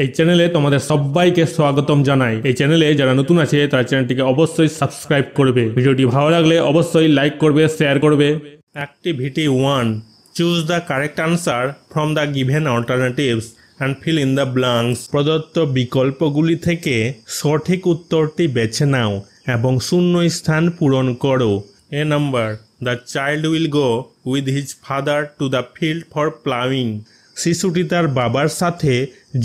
এই চ্যানেলে তোমাদের সবাইকে স্বাগতম জানাই। এই চ্যানেলে যারা নতুন আছে তারা চ্যানেলটিকে অবশ্যই সাবস্ক্রাইব করবে। ভিডিওটি ভালো লাগলে অবশ্যই লাইক করবে, শেয়ার করবে। Activity 1, choose the correct answer from the given alternatives and fill in the blanks. প্রদত্ত বিকল্পগুলি থেকে সঠিক উত্তরটি বেছে নাও এবং শূন্য স্থান পূরণ করো। A number, the child will go with his father to the field for ploughing. শিশুটি তার বাবার সাথে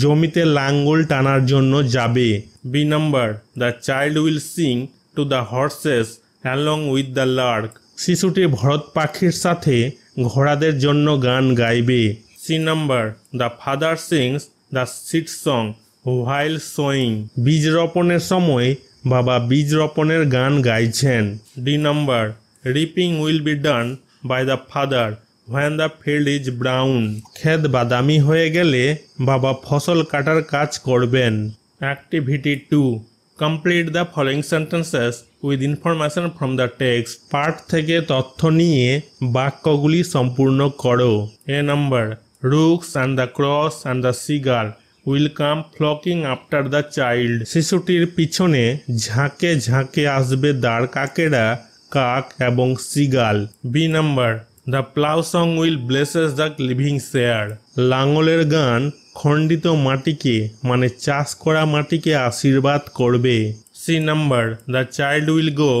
জমিতে লাঙ্গল টানার জন্য যাবে। B number, the child will sing to the horses along with the lark. শিশুটি ভরত পাখির সাথে ঘোড়াদের জন্য গান গাইবে। C number, the father sings the seed song while sowing. বীজ রোপণের সময় বাবা বীজ রোপণের গান গাইছেন। D number, reaping will be done by the father when the field is brown। ক্ষেত বাদামি হয়ে গেলে বাবা ফসল কাটার কাজ করবেন। Activity 2, complete the following sentences with information from the text. পাঠ থেকে তথ্য নিয়ে বাক্যগুলি সম্পূর্ণ করো। A number, rooks and the crows and the seagull will come flocking after the child. শিশুটির পিছনে ঝাঁকে ঝাঁকে আসবে দাঁড় কাকেরা, কাক এবং seagull. B number, the plough song will blesses the living share. লাঙলের গান খণ্ডিত মাটিকে মানে চাষ করা মাটিকে আশীর্বাদ করবে। C number, the child will go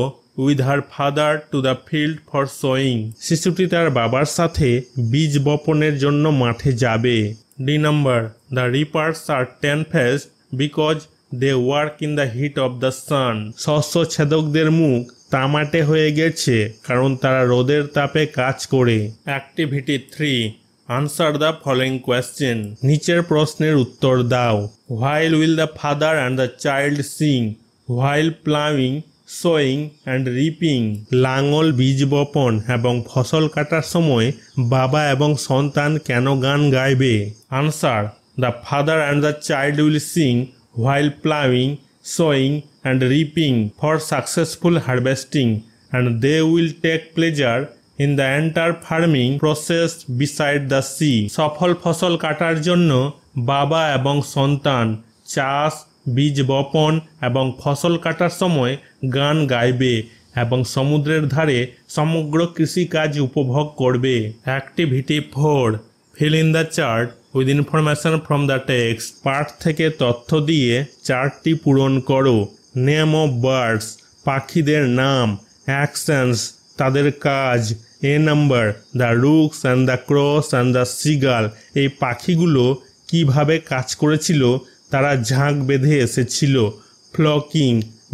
with her father to the field for sowing. শিশুটি তার বাবার সাথে বীজ বপনের জন্য মাঠে যাবে। D number, the reapers are tan faced because they work in the heat of the sun. শস্য ছেদকদের মুখ তামাটে হয়ে গেছে কারণ তারা রোদের তাপে কাজ করে। Activity 3, answer the following question. নিচের প্রশ্নের উত্তর দাও। While will the father and the child Singh while ploughing sowing and reaping. লাঙল বীজ বপন এবং ফসল কাটার সময় বাবা এবং সন্তান কেন গান গাইবে? Answer, the father and the child will Singh while ploughing sowing and reaping for successful harvesting, and they will take pleasure in the entire farming process beside the sea। সফল ফসল কাটার জন্য বাবা এবং সন্তান চাষ, বীজ বপন এবং ফসল কাটার সময় গান গাইবে এবং সমুদ্রের ধারে সমগ্র কৃষিকাজ উপভোগ করবে। Activity 4, fill in the chart with information from the text. পাঠ থেকে তথ্য দিয়ে চার্টটি পূরণ করো। নেম অফ বার্ডস, পাখিদের নাম। অ্যাকশনস, তাদের কাজ। A number, the rooks and the crows and the seagull. এই পাখিগুলো কিভাবে কাজ করেছিল? তারা ঝাঁক বেঁধে এসেছিল। Flocking.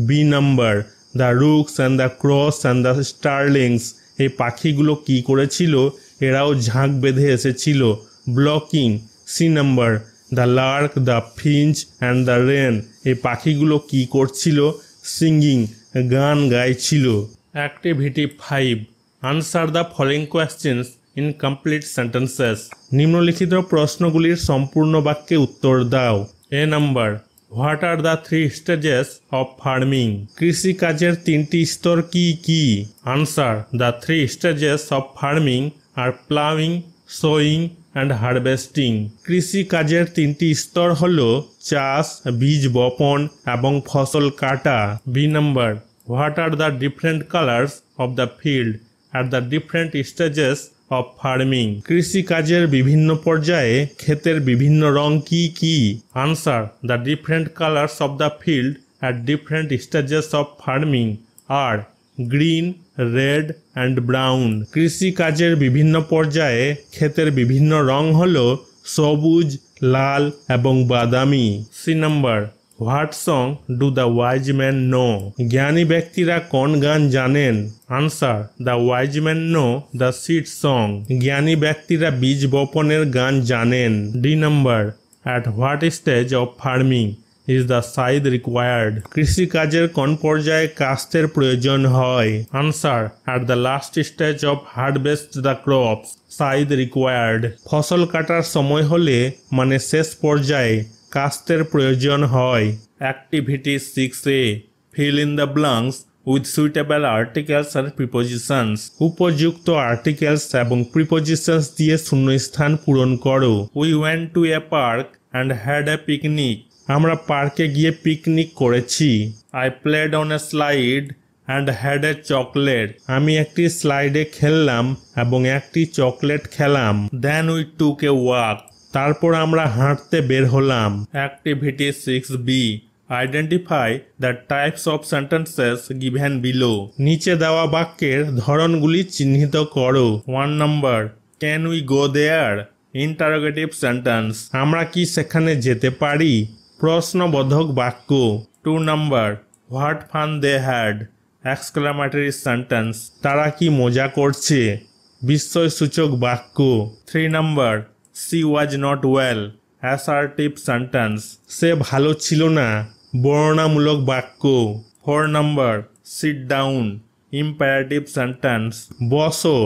B number, the rooks and the crows and the starlings. এই পাখিগুলো কি করেছিল? এরাও ঝাঁক বেঁধে এসেছিল। Flocking. C number, the lark, the finch and the wren. এই পাখিগুলো কি করছিল? সিঙ্গিং, গান গাইছিল। Activity 5, answer the following questions in complete sentences. নিম্নলিখিত প্রশ্নগুলির সম্পূর্ণ বাক্যে উত্তর দাও। A number, what are the 3 stages of farming? কৃষিকাজের 3টি স্তর কি কি? Answer, the 3 stages of farming are ploughing, sowing and harvesting. কৃষিকাজের 3টি স্তর হল চাষ, বীজ বপন এবং ফসল কাটা। B number, what are the different colours of the field at the different stages of farming? কৃষিকাজের বিভিন্ন পর্যায়ে ক্ষেতের বিভিন্ন রং কি কি? Answer, the different colours of the field at different stages of farming are green, red and brown. কৃষিকাজের বিভিন্ন পর্যায়ে ক্ষেতের বিভিন্ন রং হল সবুজ, লাল এবং বাদামি। C number, what song do the wise man know? জ্ঞানী ব্যক্তিরা কোন গান জানেন? Answer, the wise man know the seed song. জ্ঞানী ব্যক্তিরা বীজ বপনের গান জানেন। D number, at what stage of farming is the scythe required? কৃষিকাজের কোন পর্যায়ে কাস্তের প্রয়োজন হয়? Answer, at the last stage of harvest the crops scythe required. ফসল কাটার সময় হলে মানে শেষ পর্যায়ে কাস্তের প্রয়োজন হয়। Activity 6A, fill in the blanks with suitable articles and prepositions. উপযুক্ত আর্টিকেলস এবং প্রিপোজিশনস দিয়ে শূন্যস্থান পূরণ করো। We went to A park and had a picnic. আমরা পার্কে গিয়ে পিকনিক করেছি। I played on a slide and had a chocolate. আমি একটি স্লাইডে খেললাম এবং একটি চকলেট খেলাম। Then we took a walk. তারপর আমরা হাঁটতে বের হলাম। Activity 6B. Identify the types of sentences given below. নিচে দেওয়া বাক্যের ধরনগুলি চিহ্নিত করো। 1 number. Can we go there? Interrogative sentence. আমরা কি সেখানে যেতে পারি? প্রশ্নবোধক বাক্য। 2 number. What fun they had! Exclamatory sentence. তারা কি মজা করছে? বিস্ময়সূচক বাক্য। 3 number. She was not well. Assertive sentence. সে ভালো ছিল না। বর্ণনামূলক বাক্য। 4 number. Sit down. Imperative sentence. বসো।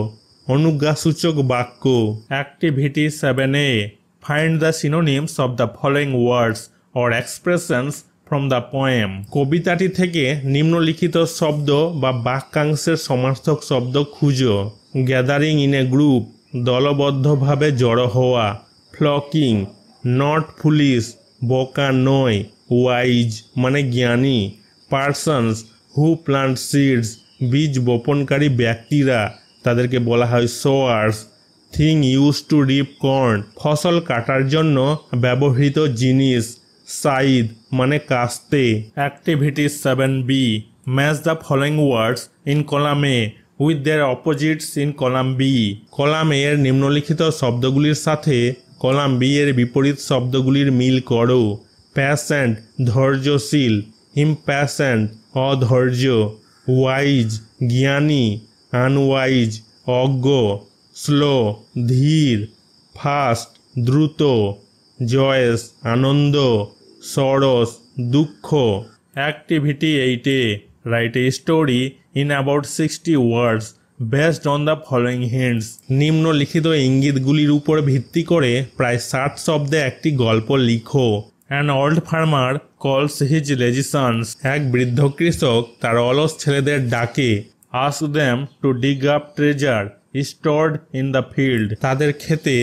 অনুজ্ঞাসূচক বাক্য। Activity 7A. Find the synonyms of the following words or expressions from the poem. কবিতাটি থেকে নিম্নলিখিত শব্দ বা বাক্যাংশের সমার্থক শব্দ খুঁজো। গ্যাদারিং ইন এ গ্রুপ, দলবদ্ধভাবে জড়ো হওয়া। ফ্লকিং, নট ফুলিশ, বোকা নয়। ওয়াইজ মানে জ্ঞানী। পার্সনস হু প্লান্ট সিডস, বীজ বপনকারী ব্যক্তিরা, তাদেরকে বলা হয় sowers. Thing use to reap corn, ফসল কাটার জন্য ব্যবহৃত জিনিস। সাইদ মানে কাস্তে। Activity 7B. Match the following words in column A with their opposites in column B. Column A এর নিম্নলিখিত শব্দগুলির সাথে কলাম বি এর বিপরীত শব্দগুলির মিল করো। প্যাশেন্ট ধৈর্যশীল, ইমপ্যাশেন্ট অধৈর্য। ওয়াইজ জ্ঞানী, আনওয়াইজ অজ্ঞ। স্লো ধীর, ফাস্ট দ্রুত। জয়েস আনন্দ, সরস দুঃখ। Activity 8A. Write a story in about 60 words based on the following hints. নিম্নলিখিত ইঙ্গিতগুলির উপর ভিত্তি করে প্রায় 60 শব্দে একটি গল্প লিখো। An old farmer calls his lazy sons. এক বৃদ্ধ কৃষক তার অলস ছেলেদের ডাকে। Ask them to dig up treasure stored in the field. তাদের ক্ষেতে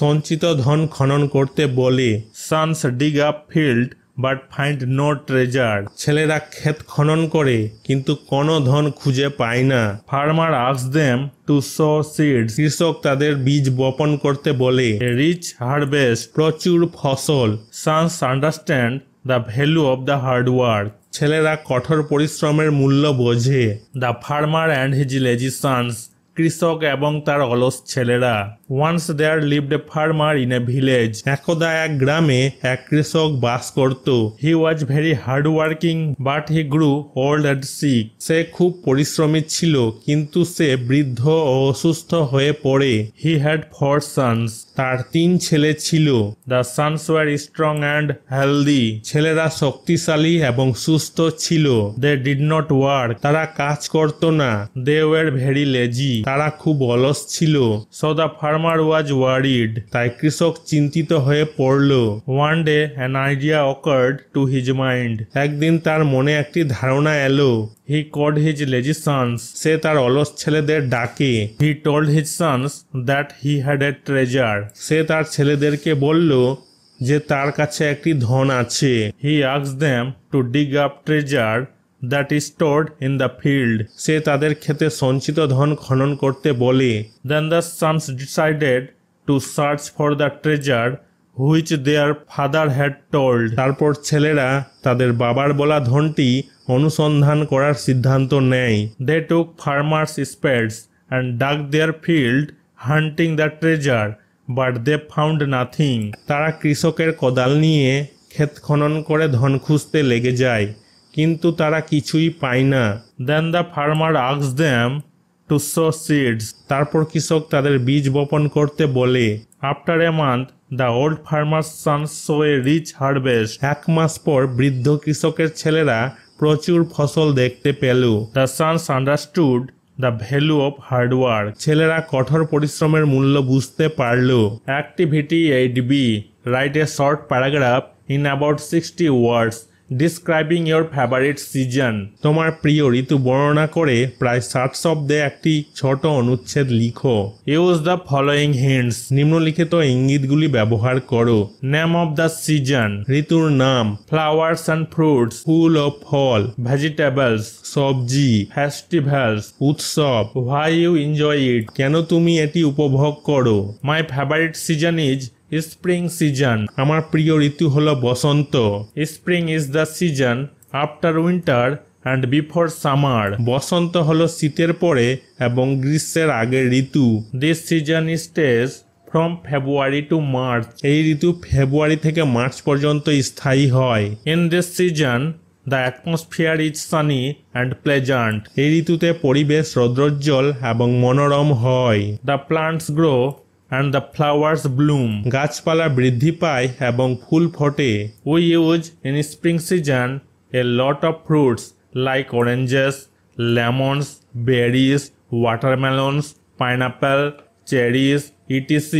সঞ্চিত ধন খনন করতে বলে। Sons dig up field but find no treasure. ছেলেরা ক্ষেত খনন করে কিন্তু কোনো ধন খুঁজে পায় না। Farmer ask them to sow seeds. কৃষক তাদের বীজ বপন করতে বলে। রিচ হারভেস্ট, প্রচুর ফসল। Sons understand the value of the hard work. ছেলেরা কঠোর পরিশ্রমের মূল্য বোঝে। The farmer and his lazy sons. কৃষক এবং তার অলস ছেলেরা। Once there lived a farmer in a village. একদা এক গ্রামে এক কৃষক বাস করত। He was very hard working but he grew old and sick. সে খুব পরিশ্রমী ছিল কিন্তু সে বৃদ্ধ ও অসুস্থ হয়ে পড়ে। He had 4 sons. তার 3 ছেলে ছিল। The sons were strong and healthy. ছেলেরা শক্তিশালী এবং সুস্থ ছিল। They did not work. তারা কাজ করত না। They were very lazy. তারা খুব অলস ছিল। So the farmer was worried. তাই কৃষক চিন্তিত হয়ে পড়ল। One day an idea occurred to his mind. একদিন তার মনে একটি ধারণা এলো। He called his lazy sons. সে তার অলস ছেলেদের ডাকে। He told his sons that he had a treasure. সে তার ছেলেদেরকে বলল যে তার কাছে একটি ধন আছে। He asked them to dig up treasure that is stored in the field. সে তাদের ক্ষেতে সঞ্চিত ধন খনন করতে বলে। Then the sons decided to search for the treasure which their father had told. তারপর ছেলেরা তাদের বাবার বলা ধনটি অনুসন্ধান করার সিদ্ধান্ত নেয়। They took farmer's spades and dug their field hunting the treasure but they found nothing. তারা কৃষকের কোদাল নিয়ে ক্ষেত খনন করে ধন খুঁজতে লেগে যায় কিন্তু তারা কিছুই পায় না। Then the farmer asked them to sow seeds. তারপর কৃষক তাদের বীজ বপন করতে বলে। After a month the old farmer sons saw a rich harvest. 1 মাস পর বৃদ্ধ কৃষকের ছেলেরা প্রচুর ফসল দেখতে পেল। The sons understood the value of hard work. ছেলেরা কঠোর পরিশ্রমের মূল্য বুঝতে পারল। Activity 8B. Write a short paragraph in about 60 words describing your favourite season. তোমার প্রিয় ঋতু বর্ণনা করে প্রায় 60 শব্দে একটি ছোট অনুচ্ছেদ লিখো। ইউজ দ্য ফলোয়িং হিন্টস, নিম্নলিখিত ইঙ্গিতগুলি ব্যবহার করো। নেম অফ দ্য সিজন, ঋতুর নাম। ফ্লাওয়ার্স অ্যান্ড ফ্রুটস, ফুল ও ফল। ভেজিটেবলস, সবজি। ফেস্টিভ্যালস, উৎসব। হোয়াই ইউ এনজয় ইট, কেন তুমি এটি উপভোগ করো। My favourite season is spring season, আমার প্রিয় ঋতু হলো বসন্ত। Spring is the season after winter and before summer, বসন্ত হলো শীতের পরে এবং গ্রীষ্মের আগের ঋতু। This season stays from February to March, এই ঋতু ফেব্রুয়ারি থেকে মার্চ পর্যন্ত স্থায়ী হয়। In this season the atmosphere is sunny and pleasant, এই ঋতুতে পরিবেশ রৌদ্রোজ্জ্বল এবং মনোরম হয়। The plants grow and the flowers bloom, গাছপালা বৃদ্ধি পায় এবং ফুল ফোটে। We use in spring season a lot of fruits like oranges, lemons, berries, watermelons, pineapple, cherries, etc.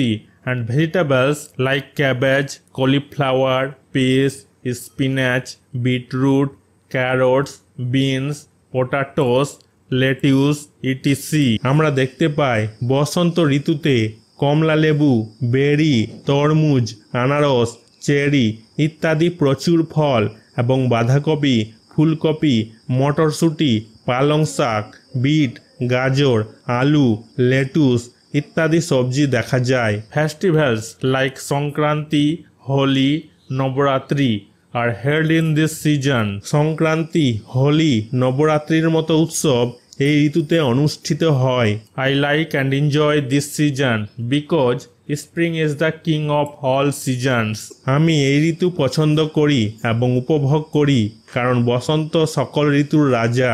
and vegetables like cabbage, cauliflower, peas, spinach, beetroot, carrots, beans, potatoes, lettuce, etc. আমরা দেখতে পাই বসন্ত ঋতুতে কমলা লেবু, বেরি, তরমুজ, আনারস, চেরি ইত্যাদি প্রচুর ফল এবং বাঁধাকপি, ফুলকপি, মটরশুঁটি, পালং শাক, বিট, গাজর, আলু, লেটুস ইত্যাদি সবজি দেখা যায়। Festivals like Sankranti, Holi, Navratri are held in this season, Sankranti, Holi, নবরাত্রির মতো উৎসব এই ঋতুতে অনুষ্ঠিত হয়। I like and enjoy this season because spring is the king of all seasons, আমি এই ঋতু পছন্দ করি এবং উপভোগ করি কারণ বসন্ত সকল ঋতুর রাজা।